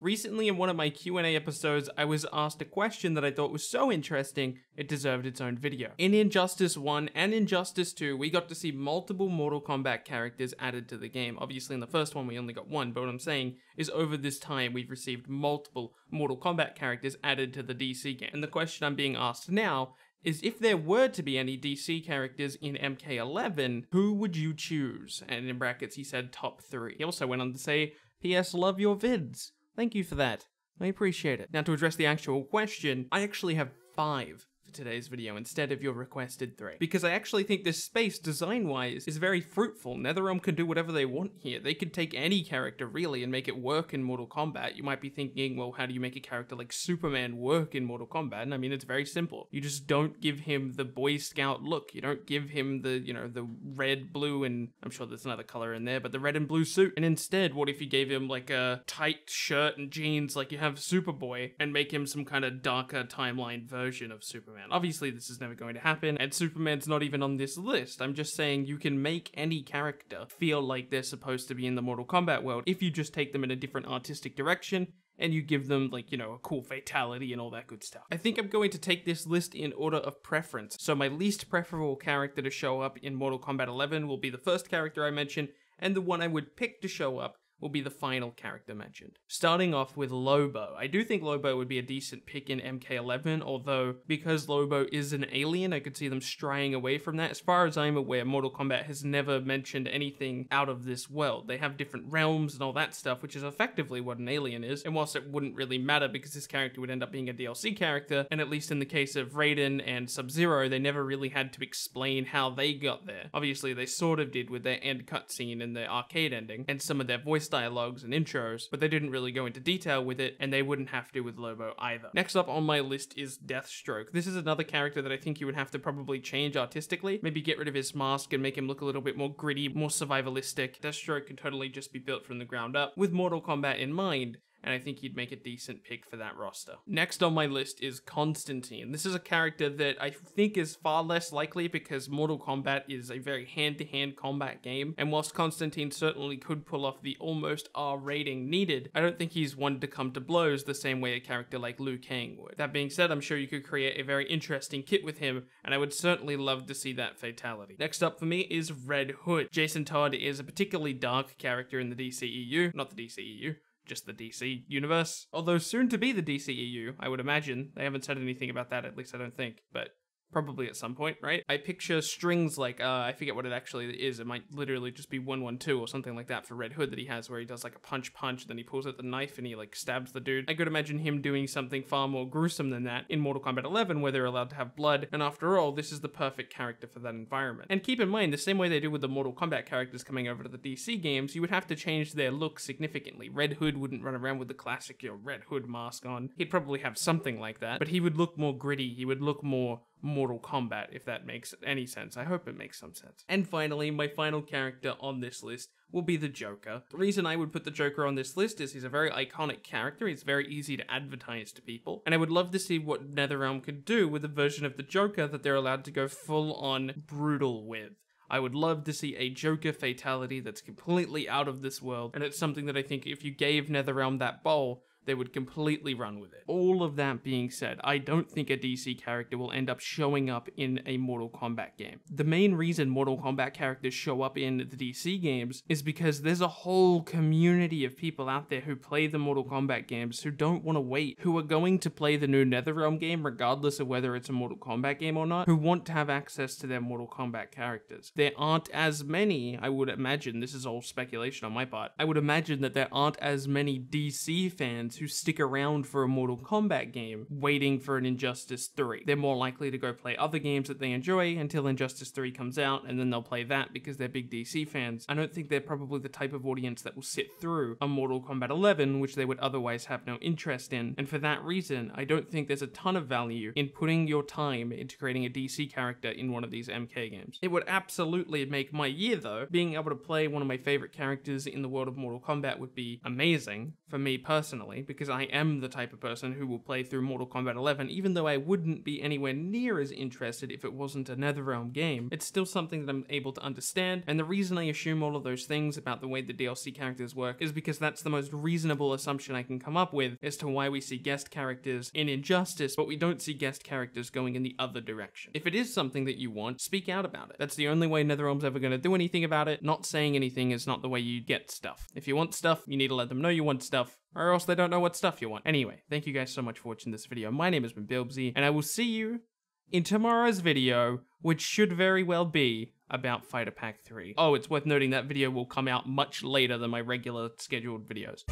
Recently in one of my Q&A episodes, I was asked a question that I thought was so interesting, it deserved its own video. In Injustice 1 and Injustice 2, we got to see multiple Mortal Kombat characters added to the game. Obviously in the first one we only got one, but what I'm saying is over this time we've received multiple Mortal Kombat characters added to the DC game. And the question I'm being asked now is if there were to be any DC characters in MK11, who would you choose? And in brackets he said top 3. He also went on to say, P.S. love your vids. Thank you for that. I appreciate it. Now to address the actual question, I actually have 5 for today's video instead of your requested 3. Because I actually think this space, design-wise, is very fruitful. NetherRealm can do whatever they want here. They could take any character, really, and make it work in Mortal Kombat. You might be thinking, well, how do you make a character like Superman work in Mortal Kombat? And I mean, it's very simple. You just don't give him the Boy Scout look. You don't give him the, the red, blue, and I'm sure there's another color in there, but the red and blue suit. And instead, what if you gave him like a tight shirt and jeans like you have Superboy and make him some kind of darker timeline version of Superman? Obviously, this is never going to happen, and Superman's not even on this list. I'm just saying you can make any character feel like they're supposed to be in the Mortal Kombat world if you just take them in a different artistic direction and you give them, like, a cool fatality and all that good stuff. I think I'm going to take this list in order of preference. So my least preferable character to show up in Mortal Kombat 11 will be the first character I mentioned, and the one I would pick to show up will be the final character mentioned. Starting off with Lobo. I do think Lobo would be a decent pick in MK11, although because Lobo is an alien, I could see them straying away from that. As far as I'm aware, Mortal Kombat has never mentioned anything out of this world. They have different realms and all that stuff, which is effectively what an alien is, and whilst it wouldn't really matter because this character would end up being a DLC character, and at least in the case of Raiden and Sub-Zero, they never really had to explain how they got there. Obviously, they sort of did with their end cutscene and their arcade ending, and some of their voice dialogues and intros, but they didn't really go into detail with it, and they wouldn't have to with Lobo either. Next up on my list is Deathstroke. This is another character that I think you would have to probably change artistically, maybe get rid of his mask and make him look a little bit more gritty, more survivalistic. Deathstroke can totally just be built from the ground up with Mortal Kombat in mind, and I think he'd make a decent pick for that roster. Next on my list is Constantine. This is a character that I think is far less likely because Mortal Kombat is a very hand-to-hand combat game, and whilst Constantine certainly could pull off the almost R rating needed, I don't think he's one to come to blows the same way a character like Liu Kang would. That being said, I'm sure you could create a very interesting kit with him, and I would certainly love to see that fatality. Next up for me is Red Hood. Jason Todd is a particularly dark character in the DCEU, not the DCEU, just the DC universe. Although soon to be the DCEU, I would imagine. They haven't said anything about that, at least I don't think, but probably at some point, right? I picture strings like, I forget what it actually is. It might literally just be 112 or something like that for Red Hood that he has, where he does like a punch, then he pulls out the knife and he like stabs the dude. I could imagine him doing something far more gruesome than that in Mortal Kombat 11, where they're allowed to have blood, and after all, this is the perfect character for that environment. And keep in mind, the same way they do with the Mortal Kombat characters coming over to the DC games, you would have to change their look significantly. Red Hood wouldn't run around with the classic, Red Hood mask on. He'd probably have something like that, but he would look more gritty, he would look more Mortal Kombat, if that makes any sense. I hope it makes some sense. And finally, my final character on this list will be the Joker. The reason I would put the Joker on this list is he's a very iconic character, he's very easy to advertise to people, and I would love to see what NetherRealm could do with a version of the Joker that they're allowed to go full-on brutal with. I would love to see a Joker fatality that's completely out of this world, and it's something that I think if you gave NetherRealm that bowl, they would completely run with it. All of that being said, I don't think a DC character will end up showing up in a Mortal Kombat game. The main reason Mortal Kombat characters show up in the DC games is because there's a whole community of people out there who play the Mortal Kombat games who don't want to wait, who are going to play the new NetherRealm game regardless of whether it's a Mortal Kombat game or not, who want to have access to their Mortal Kombat characters. There aren't as many, I would imagine, this is all speculation on my part, I would imagine that there aren't as many DC fans who stick around for a Mortal Kombat game waiting for an Injustice 3. They're more likely to go play other games that they enjoy until Injustice 3 comes out, and then they'll play that because they're big DC fans. I don't think they're probably the type of audience that will sit through a Mortal Kombat 11, which they would otherwise have no interest in, and for that reason, I don't think there's a ton of value in putting your time into creating a DC character in one of these MK games. It would absolutely make my year though. Being able to play one of my favorite characters in the world of Mortal Kombat would be amazing, for me personally, because I am the type of person who will play through Mortal Kombat 11, even though I wouldn't be anywhere near as interested if it wasn't a NetherRealm game. It's still something that I'm able to understand, and the reason I assume all of those things about the way the DLC characters work is because that's the most reasonable assumption I can come up with as to why we see guest characters in Injustice, but we don't see guest characters going in the other direction. If it is something that you want, speak out about it. That's the only way NetherRealm's ever going to do anything about it. Not saying anything is not the way you get stuff. If you want stuff, you need to let them know you want stuff, or else they don't know what stuff you want. Anyway, thank you guys so much for watching this video. My name has been Bilbzy, and I will see you in tomorrow's video, which should very well be about Fighter Pack 3. Oh, it's worth noting that video will come out much later than my regular scheduled videos.